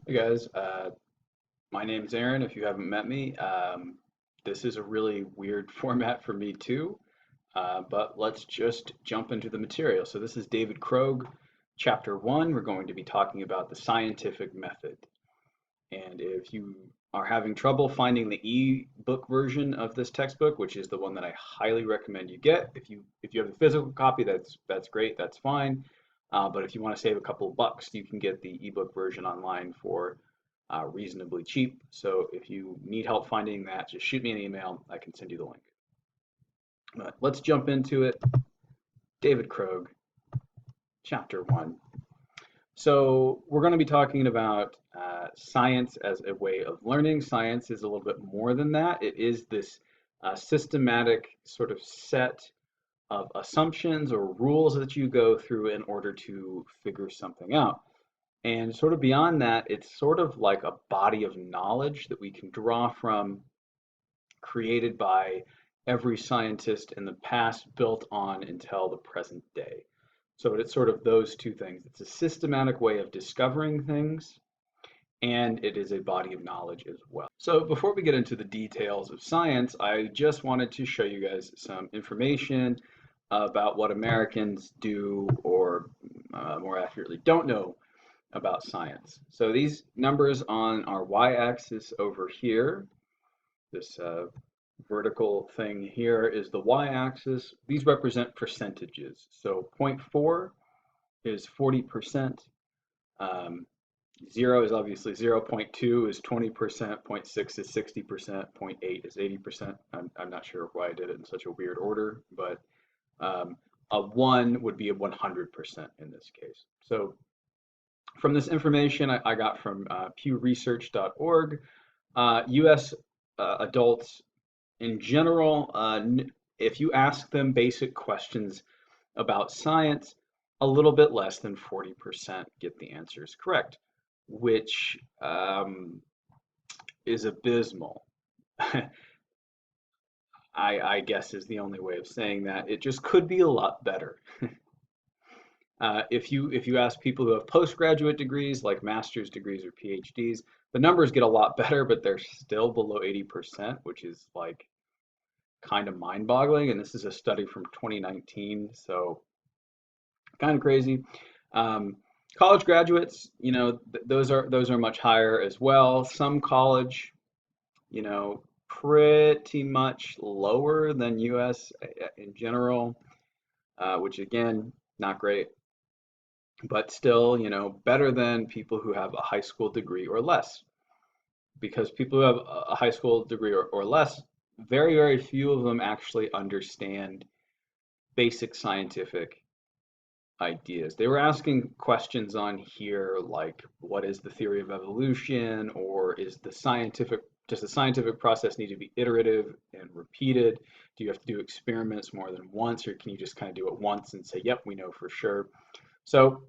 Hey guys, my name's Aaron. If you haven't met me, this is a really weird format for me too, but let's just jump into the material. So this is David Krogh, Chapter 1. We're going to be talking about the scientific method. And if you are having trouble finding the e-book version of this textbook, which is the one that I highly recommend you get, if you have the physical copy, that's great, that's fine. But if you want to save a couple of bucks, you can get the ebook version online for reasonably cheap. So if you need help finding that, just shoot me an email. I can send you the link. But let's jump into it. David Krogh, Chapter 1. So we're going to be talking about science as a way of learning. Science is a little bit more than that. It is this systematic sort of set of assumptions or rules that you go through in order to figure something out. And sort of beyond that, it's sort of like a body of knowledge that we can draw from, created by every scientist in the past, built on until the present day. So it's sort of those two things. It's a systematic way of discovering things, and it is a body of knowledge as well. So before we get into the details of science, I just wanted to show you guys some information about what Americans do, or more accurately, don't know about science. So these numbers on our y-axis over here, this vertical thing here is the y-axis. These represent percentages. So zero point 0.4 is 40%. 0 is obviously 0. 0.2 is 20%. 0.6 is 60%. 0.8 is 80%. I'm not sure why I did it in such a weird order, but a 1 would be a 100% in this case. So from this information I got from pewresearch.org, US adults in general, if you ask them basic questions about science, a little bit less than 40% get the answers correct, which is abysmal. I guess is the only way of saying that. It just could be a lot better. If you ask people who have postgraduate degrees, like master's degrees or PhDs, the numbers get a lot better, but they're still below 80%, which is like kind of mind-boggling. And this is a study from 2019, so kind of crazy. Um, College graduates, those are much higher as well. Some college, pretty much lower than U.S. In general, which again, not great, but still, better than people who have a high school degree or less. Because people who have a high school degree or less, very, very few of them actually understand basic scientific ideas. They were asking questions on here like, what is the theory of evolution, or does the scientific process need to be iterative and repeated? Do you have to do experiments more than once, or can you just kind of do it once and say, yep, we know for sure? So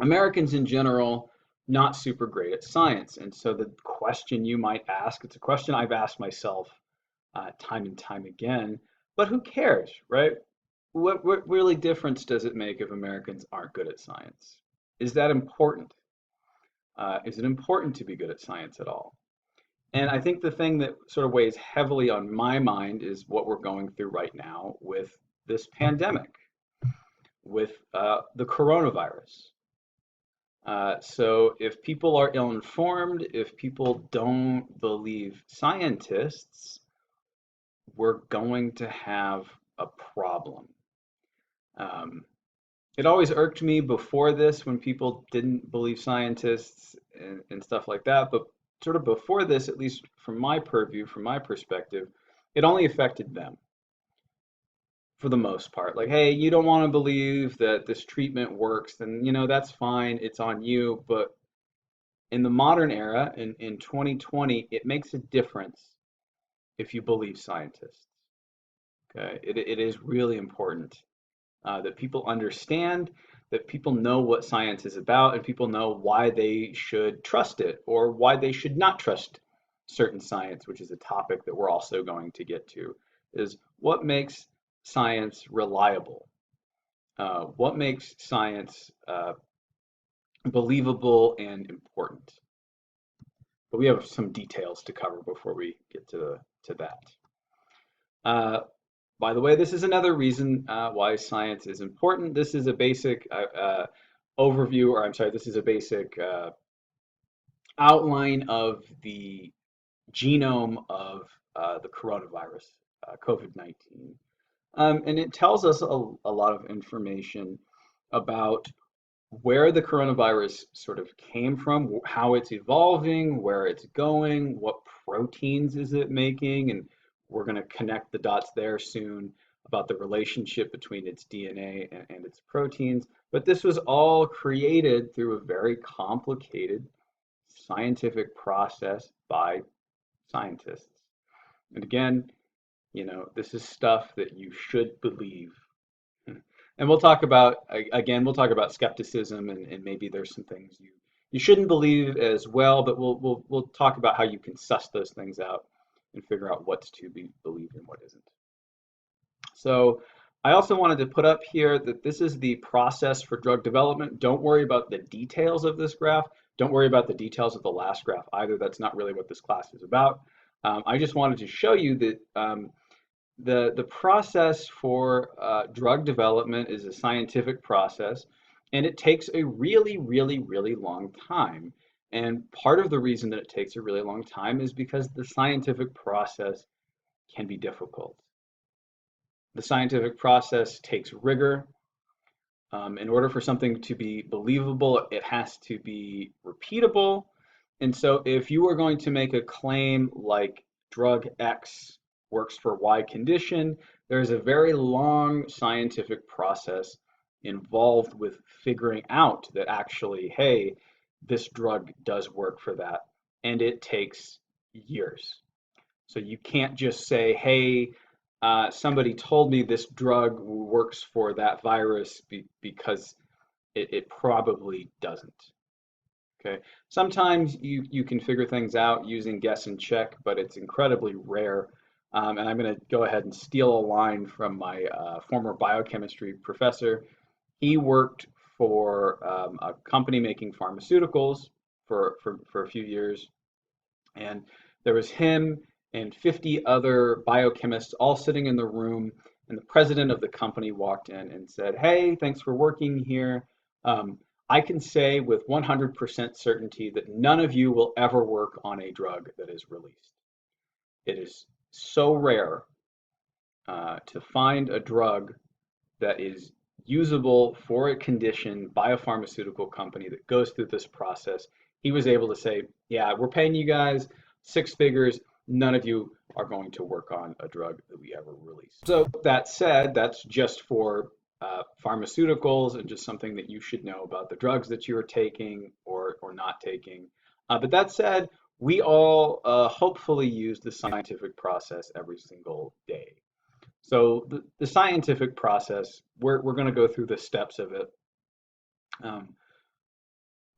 Americans in general, not super great at science. And so the question you might ask, it's a question I've asked myself time and time again, but who cares, right? What really difference does it make if Americans aren't good at science? Is that important? Is it important to be good at science at all? And I think the thing that sort of weighs heavily on my mind is what we're going through right now with this pandemic, with the coronavirus. So if people are ill-informed, if people don't believe scientists, we're going to have a problem. Um, it always irked me before this when people didn't believe scientists and stuff like that, but sort of before this, at least from my purview, from my perspective, it only affected them for the most part. Like, hey, you don't want to believe that this treatment works, then that's fine, it's on you. But in the modern era, in 2020, it makes a difference if you believe scientists. Okay, it is really important that people understand, that people know what science is about, and people know why they should trust it or why they should not trust certain science, which is a topic that we're also going to get to, is what makes science reliable? What makes science believable and important? but we have some details to cover before we get to that. Uh, by the way, this is another reason why science is important. This is a basic overview, or I'm sorry, this is a basic outline of the genome of the coronavirus, COVID-19. And it tells us a lot of information about where the coronavirus sort of came from, how it's evolving, where it's going, what proteins is it making, and we're going to connect the dots there soon about the relationship between its DNA and its proteins. But this was all created through a very complicated scientific process by scientists. And again, this is stuff that you should believe. And we'll talk about, again, we'll talk about skepticism and maybe there's some things you shouldn't believe as well, but we'll talk about how you can suss those things out and figure out what's to be believed and what isn't. So I also wanted to put up here that this is the process for drug development. Don't worry about the details of this graph. Don't worry about the details of the last graph either. That's not really what this class is about. I just wanted to show you that the process for drug development is a scientific process, and it takes a really, really, really long time. And part of the reason that it takes a really long time is because the scientific process can be difficult. The scientific process takes rigor. In order for something to be believable, it has to be repeatable. And so if you are going to make a claim like drug X works for Y condition, there's a very long scientific process involved with figuring out that actually, hey, this drug does work for that. And it takes years. So you can't just say, hey, somebody told me this drug works for that virus because it probably doesn't. Okay. Sometimes you can figure things out using guess and check, but it's incredibly rare. And I'm going to go ahead and steal a line from my former biochemistry professor. He worked for a company making pharmaceuticals for a few years, and there was him and 50 other biochemists all sitting in the room, and the president of the company walked in and said, "Hey, thanks for working here. I can say with 100% certainty that none of you will ever work on a drug that is released. It is so rare to find a drug that is usable for a condition by a pharmaceutical company that goes through this process." He was able to say, yeah, we're paying you guys 6 figures. None of you are going to work on a drug that we ever release. So that said, that's just for pharmaceuticals and just something that you should know about the drugs that you are taking or not taking. But that said, we all hopefully use the scientific process every single day. So the scientific process, we're going to go through the steps of it.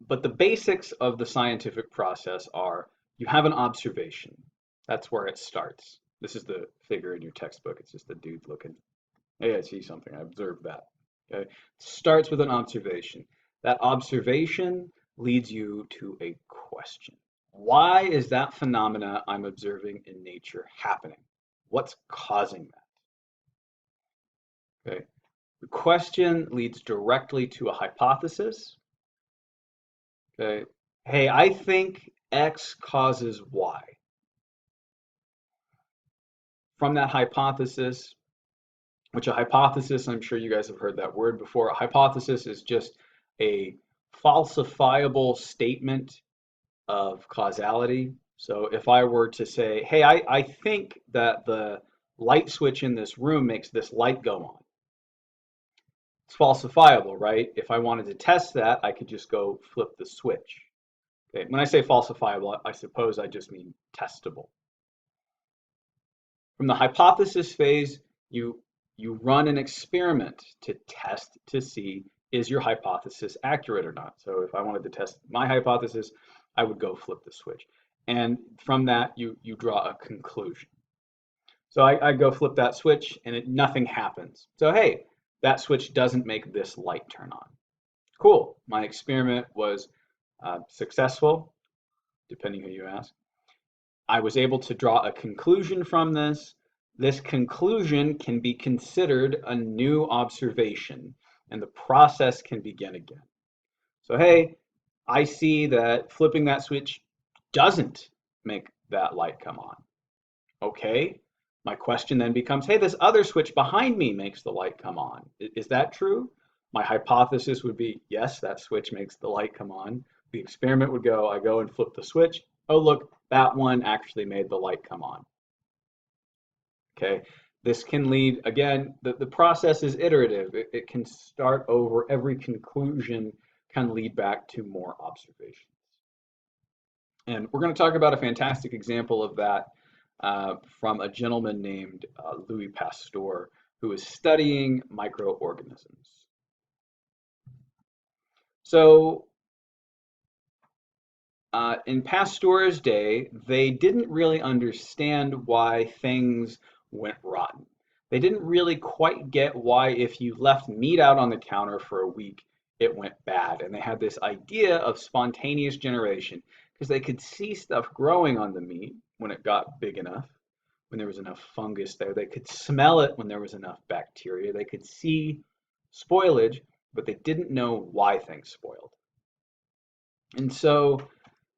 But the basics of the scientific process are you have an observation. That's where it starts. This is the figure in your textbook. It's just a dude looking, hey, I see something. I observed that. Okay. It starts with an observation. That observation leads you to a question. Why is that phenomena I'm observing in nature happening? What's causing that? Okay. The question leads directly to a hypothesis. Okay. Hey, I think X causes Y. From that hypothesis, which a hypothesis, I'm sure you guys have heard that word before, a hypothesis is just a falsifiable statement of causality. So if I were to say, hey, I think that the light switch in this room makes this light go on. It's falsifiable, right? If I wanted to test that, I could just go flip the switch. Okay. When I say falsifiable, I suppose I just mean testable. From the hypothesis phase, you run an experiment to test to see is your hypothesis accurate or not. So if I wanted to test my hypothesis, I would go flip the switch. And from that, you draw a conclusion. So I go flip that switch and nothing happens. So hey, that switch doesn't make this light turn on. Cool, my experiment was successful. depending who you ask. I was able to draw a conclusion from this. This conclusion can be considered a new observation, and the process can begin again. So, hey, I see that flipping that switch doesn't make that light come on. Okay, my question then becomes, hey, this other switch behind me makes the light come on. Is that true? My hypothesis would be, yes, that switch makes the light come on. The experiment would go, I go and flip the switch. Oh, look, that one actually made the light come on. Okay, this can lead, again, the process is iterative. It can start over. Every conclusion can lead back to more observations. And we're going to talk about a fantastic example of that from a gentleman named Louis Pasteur, who is studying microorganisms. So in Pasteur's day, they didn't really understand why things went rotten. They didn't really quite get why if you left meat out on the counter for a week, it went bad. And they had this idea of spontaneous generation because they could see stuff growing on the meat when it got big enough, when there was enough fungus there. They could smell it when there was enough bacteria. They could see spoilage, but they didn't know why things spoiled. And so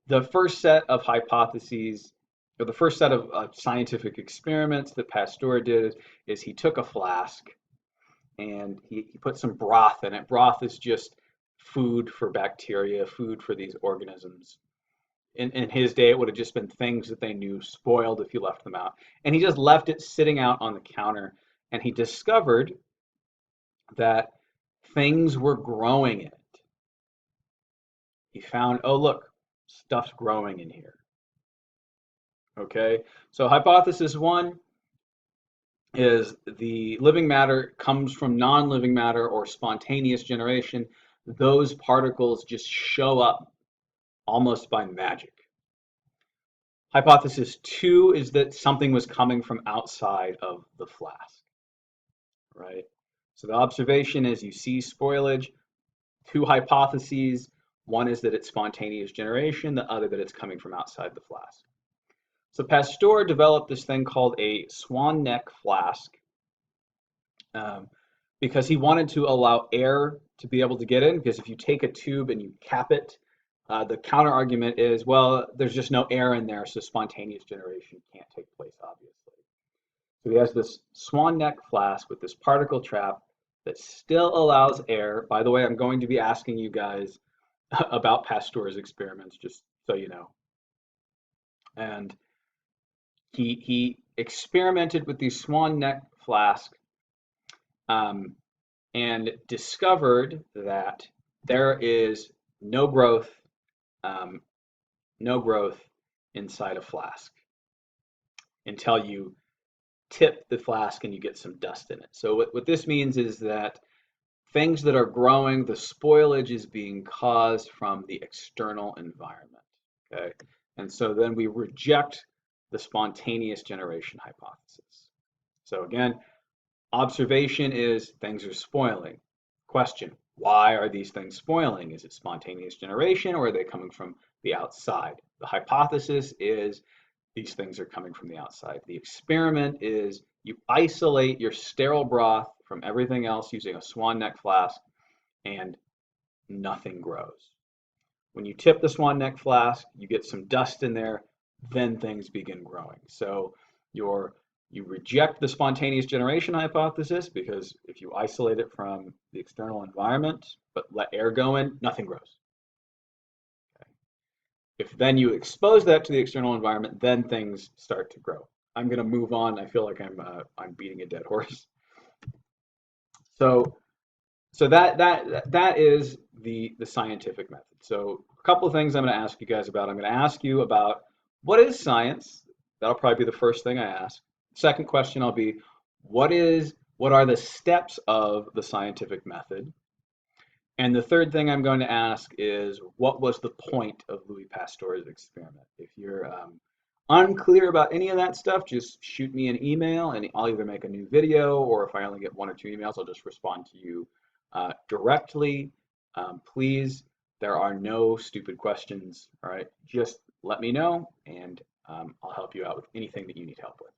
the first set of hypotheses, or the first set of scientific experiments that Pasteur did is he took a flask and he put some broth in it. Broth is just food for bacteria, food for these organisms. In his day, it would have just been things that they knew spoiled if you left them out. And he just left it sitting out on the counter, and he discovered that things were growing in it. He found, oh, look, stuff's growing in here. Okay, so hypothesis one is the living matter comes from non-living matter or spontaneous generation. Those particles just show up almost by magic. Hypothesis two is that something was coming from outside of the flask, right? So the observation is you see spoilage. Two hypotheses. One is that it's spontaneous generation, the other that it's coming from outside the flask. So Pasteur developed this thing called a swan neck flask because he wanted to allow air to be able to get in, because if you take a tube and you cap it, the counter argument is, well, there's just no air in there, so spontaneous generation can't take place, obviously. So he has this swan neck flask with this particle trap that still allows air. By the way, I'm going to be asking you guys about Pasteur's experiments, just so you know. And he experimented with these swan neck flasks and discovered that there is no growth inside a flask until you tip the flask and you get some dust in it. So what this means is that things that are growing, the spoilage is being caused from the external environment. Okay, and so then we reject the spontaneous generation hypothesis. So again, observation is things are spoiling. Question, why are these things spoiling? Is it spontaneous generation or are they coming from the outside? The hypothesis is these things are coming from the outside. The experiment is you isolate your sterile broth from everything else using a swan neck flask and nothing grows. When you tip the swan neck flask, you get some dust in there, then things begin growing. So you reject the spontaneous generation hypothesis because if you isolate it from the external environment but let air go in, nothing grows. Okay. If then you expose that to the external environment, then things start to grow. I'm going to move on. I feel like I'm beating a dead horse. So that is the scientific method. So a couple of things I'm going to ask you guys about. I'm going to ask you about what is science. That'll probably be the first thing I ask. Second question will be what are the steps of the scientific method? And the third thing I'm going to ask is what was the point of Louis Pasteur's experiment? If you're unclear about any of that stuff, just shoot me an email and I'll either make a new video, or if I only get 1 or 2 emails, I'll just respond to you directly. Please, There are no stupid questions, all right? Just let me know and I'll help you out with anything that you need help with.